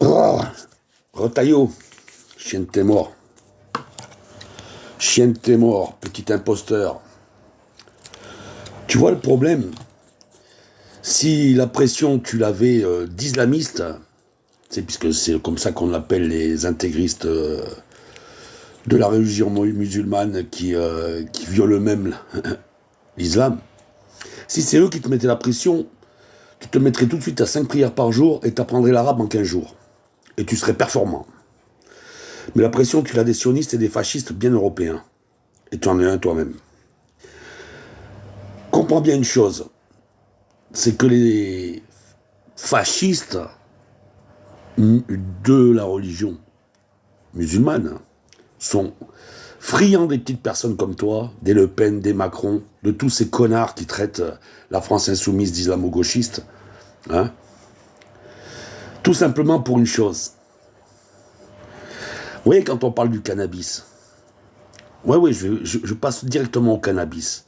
Oh, Retailleau, chien de tes morts. Chien de tes morts, petit imposteur. Tu vois le problème? Si la pression, tu l'avais d'islamistes, puisque c'est comme ça qu'on appelle les intégristes de la religion musulmane qui violent même l'islam, si c'est eux qui te mettaient la pression, tu te mettrais tout de suite à 5 prières par jour et t'apprendrais l'arabe en 15 jours. Et tu serais performant. Mais la pression, tu l'as des sionistes et des fascistes bien européens. Et tu en es un toi-même. Comprends bien une chose, c'est que les fascistes de la religion musulmane sont friands des petites personnes comme toi, des Le Pen, des Macron, de tous ces connards qui traitent la France insoumise d'islamo-gauchiste. Hein, tout simplement pour une chose. Vous voyez, quand on parle du cannabis, oui, je passe directement au cannabis.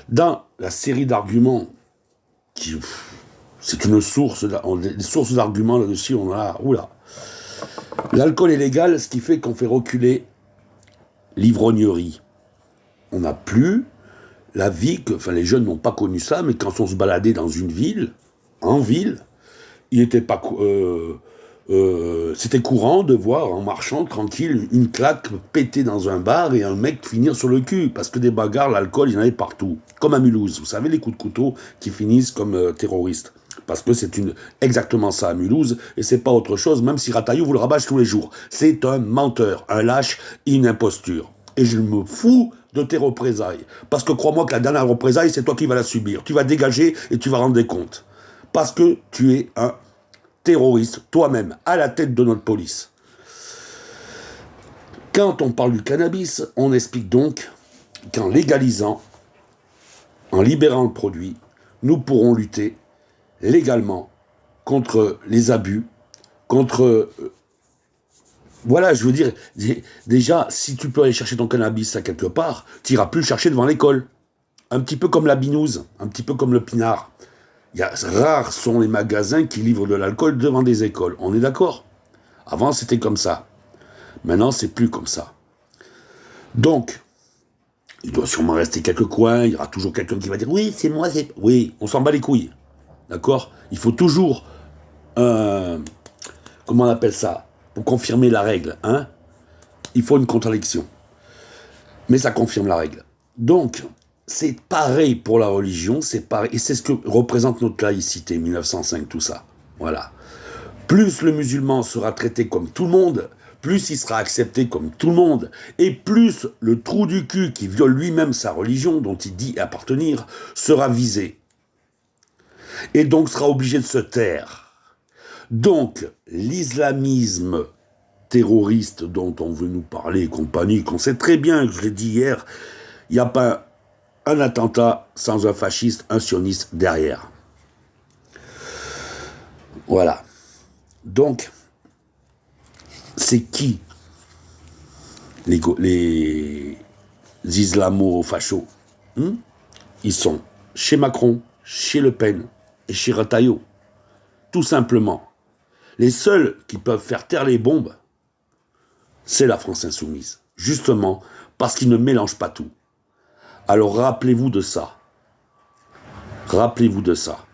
Dans la série d'arguments, c'est une source, des sources d'arguments là-dessus, on a, oula. L'alcool est légal, ce qui fait qu'on fait reculer l'ivrognerie. On n'a plus la vie que, enfin les jeunes n'ont pas connu ça, mais quand on se baladait dans une ville, en ville, il n'était pas, c'était courant de voir en marchant tranquille une claque péter dans un bar et un mec finir sur le cul, parce que des bagarres, l'alcool, il y en avait partout, comme à Mulhouse. Vous savez les coups de couteau qui finissent comme terroristes. Parce que c'est exactement ça à Mulhouse, et c'est pas autre chose, même si Rataillou vous le rabâche tous les jours. C'est un menteur, un lâche, une imposture. Et je me fous de tes représailles. Parce que crois-moi que la dernière représaille, c'est toi qui vas la subir. Tu vas dégager et tu vas rendre des comptes. Parce que tu es un terroriste, toi-même, à la tête de notre police. Quand on parle du cannabis, on explique donc qu'en légalisant, en libérant le produit, nous pourrons lutter légalement contre les abus, contre... voilà, je veux dire, déjà, si tu peux aller chercher ton cannabis à quelque part, tu n'iras plus le chercher devant l'école. Un petit peu comme la binouse, un petit peu comme le pinard. Rares sont les magasins qui livrent de l'alcool devant des écoles. On est d'accord? Avant, c'était comme ça. Maintenant, c'est plus comme ça. Donc, il doit sûrement rester quelques coins, il y aura toujours quelqu'un qui va dire « Oui, c'est moi, c'est... » Oui, on s'en bat les couilles. D'accord? Il faut toujours... comment on appelle ça? Pour confirmer la règle, hein? Il faut une contradiction. Mais ça confirme la règle. Donc, c'est pareil pour la religion, c'est pareil. Et c'est ce que représente notre laïcité, 1905, tout ça. Voilà. Plus le musulman sera traité comme tout le monde, plus il sera accepté comme tout le monde, et plus le trou du cul qui viole lui-même sa religion, dont il dit appartenir, sera visé. Et donc sera obligé de se taire. Donc, l'islamisme terroriste dont on veut nous parler et compagnie, qu'on sait très bien, je l'ai dit hier, il n'y a pas un attentat sans un fasciste, un sioniste derrière. Voilà. Donc, c'est qui les islamo-fachos? Ils sont chez Macron, chez Le Pen et chez Retailleau. Tout simplement. Les seuls qui peuvent faire taire les bombes, c'est la France insoumise. Justement, parce qu'ils ne mélangent pas tout. Alors rappelez-vous de ça. Rappelez-vous de ça.